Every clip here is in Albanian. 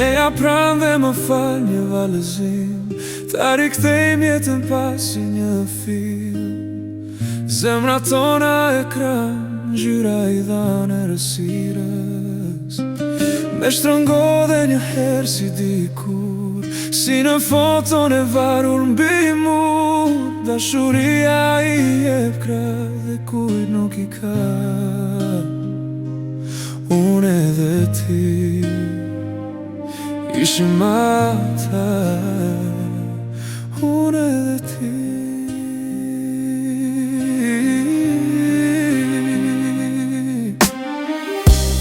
Leja pran dhe më fal një valëzim, ta rikthejm jetën pas si një film. Zemra tona ekran, ngjyra i dhanë errësirës. Me shtrëngo dhe një herë si dikur, si në foton e varur mbi mur. Dashuria i jep krah dhe kujt nuk i ka. Unë edhe ti ishim ata, unë edhe ti.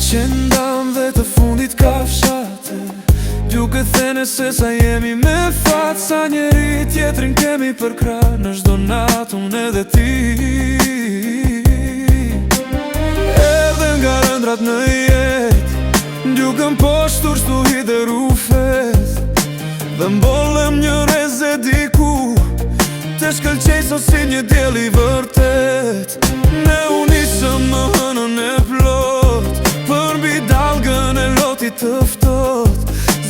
Qendam dhe të fundit kafshate, duke thënë se sa jemi me fat, sa njeri tjetrin kemi për krah. Në çdo natë unë edhe ti erdhem nga ëndrat në jetë, ndjukëm poshtur stuhi dhe rufet, dhe mbollëm një reze diku, të shkëlqej sot si një diell i vërtet. Ne u nisëm më hënën e plot, për mbi dalgën e lotit të ftoht.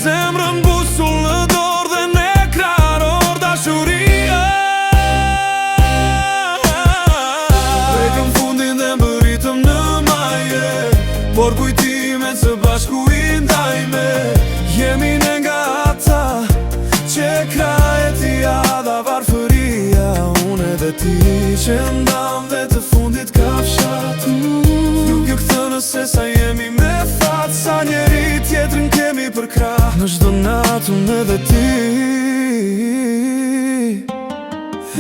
Zemrën busull në dorë dhe ne krahor dashuria. Prekëm fundin dhe mbëritëm në maje, por kujtimet së bashku i ndajme. Jemi ne nga ata që krahet i adha varfëria. Unë edhe ti qendam dhe të fundit kafshat, duke kthënë se sa jemi me fat, sa njeri tjetrin kemi për krah. Në çdo natë unë edhe ti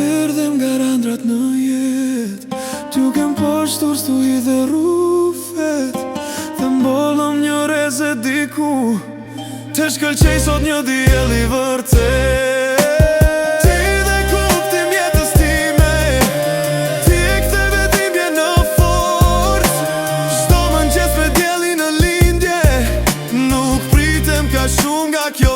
erdhem nga ëndrat në jetë, duke poshtur stuhi dhe rufet, dhe mbollëm një reze diku, të shkëlqej sot një diell i vërtet. Ti dhe kuptim jetës time, ti e ktheve dhimbje në fort. Çdo mëngjes me diellin në lindje, nuk pritem ka shumë nga kjo